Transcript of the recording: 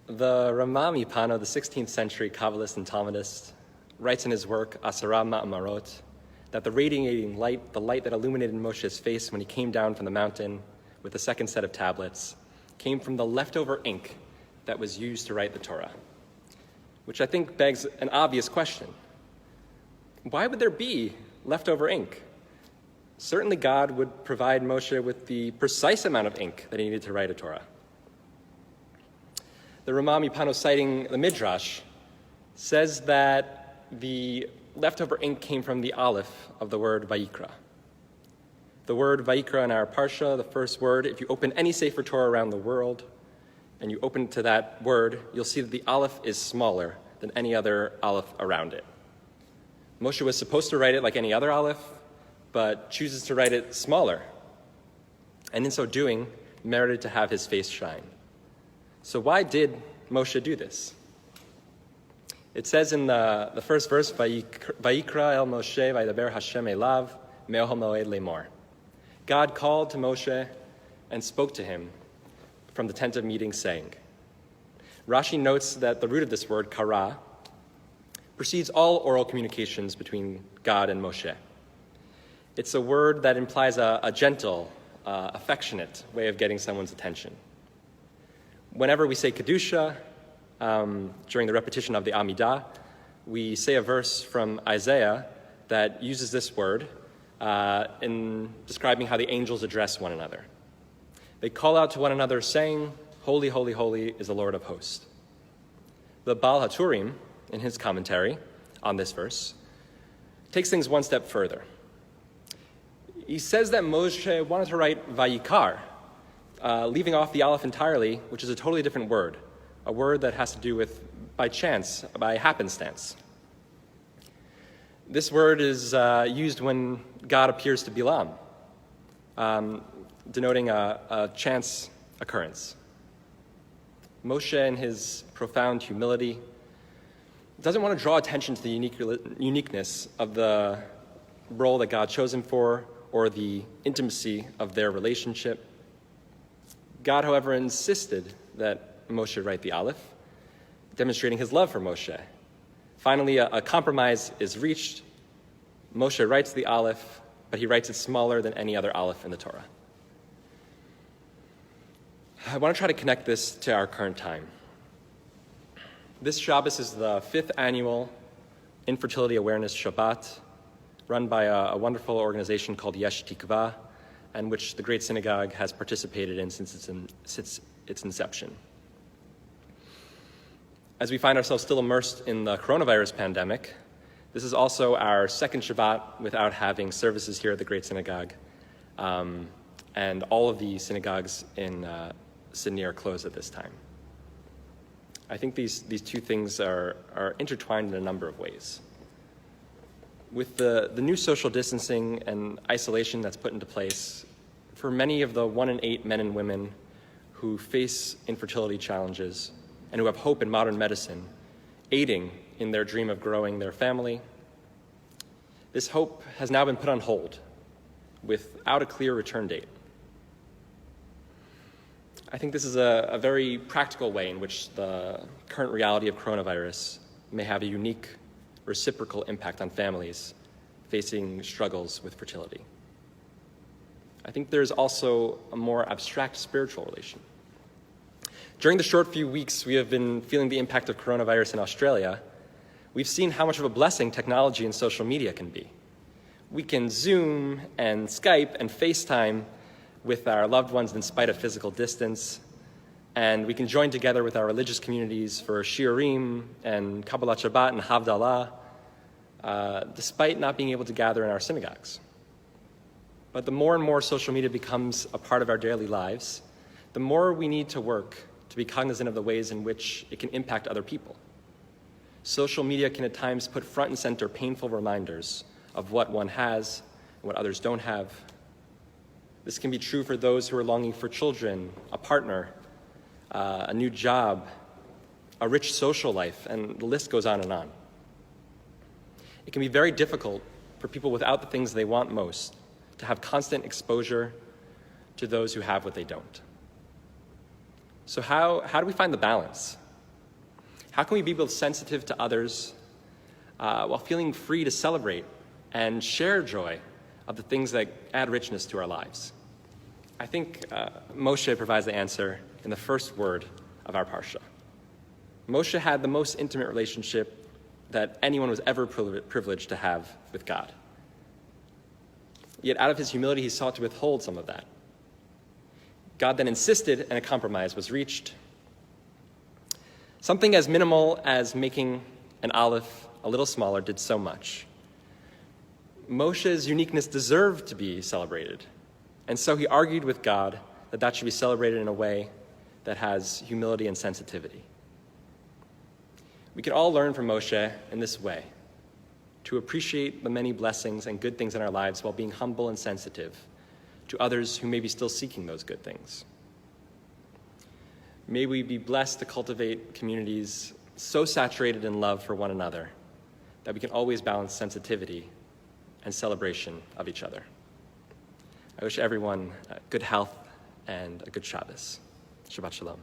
The Rama Mipano, the 16th century Kabbalist and Talmudist, writes in his work, Asara Ma'amarot, that the radiating light, the light that illuminated Moshe's face when he came down from the mountain with the second set of tablets, came from the leftover ink that was used to write the Torah, which I think begs an obvious question. Why would there be leftover ink? Certainly God would provide Moshe with the precise amount of ink that he needed to write a Torah. The Rama Mipano, citing the Midrash, says that the leftover ink came from the aleph of the word Vayikra. The word Vayikra in our parsha, the first word, if you open any Sefer Torah around the world and you open to that word, you'll see that the aleph is smaller than any other aleph around it. Moshe was supposed to write it like any other aleph, but chooses to write it smaller, and in so doing, merited to have his face shine. So why did Moshe do this? It says in the first verse, Vayikra el Moshe vaydaber Hashem elav me'ohel moed lemor. God called to Moshe and spoke to him from the tent of meeting, saying. Rashi notes that the root of this word, kara, precedes all oral communications between God and Moshe. It's a word that implies a gentle, affectionate way of getting someone's attention. Whenever we say Kedusha, during the repetition of the Amidah, we say a verse from Isaiah that uses this word in describing how the angels address one another. They call out to one another saying, Holy, holy, holy is the Lord of hosts. The Baal HaTurim, in his commentary on this verse, takes things one step further. He says that Moshe wanted to write Vayikar, leaving off the aleph entirely, which is a totally different word, a word that has to do with by chance, by happenstance. This word is used when God appears to Bilam, denoting a chance occurrence. Moshe, in his profound humility, doesn't want to draw attention to the uniqueness of the role that God chose him for or the intimacy of their relationship. God, however, insisted that Moshe write the aleph, demonstrating his love for Moshe. Finally, a compromise is reached. Moshe writes the aleph, but he writes it smaller than any other aleph in the Torah. I want to try to connect this to our current time. This Shabbos is the 5th annual Infertility Awareness Shabbat, run by a wonderful organization called Yesh Tikva, and which the Great Synagogue has participated in since its inception. As we find ourselves still immersed in the coronavirus pandemic, this is also our second Shabbat without having services here at the Great Synagogue, and all of the synagogues in Sydney are closed at this time. I think these two things are intertwined in a number of ways. With the new social distancing and isolation that's put into place, for many of the 1 in 8 men and women who face infertility challenges and who have hope in modern medicine, aiding in their dream of growing their family, this hope has now been put on hold without a clear return date. I think this is a very practical way in which the current reality of coronavirus may have a unique reciprocal impact on families facing struggles with fertility. I think there's also a more abstract spiritual relation. During the short few weeks we have been feeling the impact of coronavirus in Australia, we've seen how much of a blessing technology and social media can be. We can Zoom and Skype and FaceTime with our loved ones in spite of physical distance, and we can join together with our religious communities for Shiurim and Kabbalat Shabbat and Havdalah, despite not being able to gather in our synagogues. But the more and more social media becomes a part of our daily lives, the more we need to work to be cognizant of the ways in which it can impact other people. Social media can at times put front and center painful reminders of what one has and what others don't have. This can be true for those who are longing for children, a partner, a new job, a rich social life, and the list goes on and on. It can be very difficult for people without the things they want most to have constant exposure to those who have what they don't. So how do we find the balance How can we be both sensitive to others while feeling free to celebrate and share joy of the things that add richness to our lives? I think Moshe provides the answer in the first word of our parsha. Moshe had the most intimate relationship that anyone was ever privileged to have with God. Yet out of his humility, he sought to withhold some of that. God then insisted, and a compromise was reached. Something as minimal as making an olive a little smaller did so much. Moshe's uniqueness deserved to be celebrated, and so he argued with God that should be celebrated in a way that has humility and sensitivity. We can all learn from Moshe in this way, to appreciate the many blessings and good things in our lives while being humble and sensitive to others who may be still seeking those good things. May we be blessed to cultivate communities so saturated in love for one another that we can always balance sensitivity and celebration of each other. I wish everyone good health and a good Shabbos. Shabbat Shalom.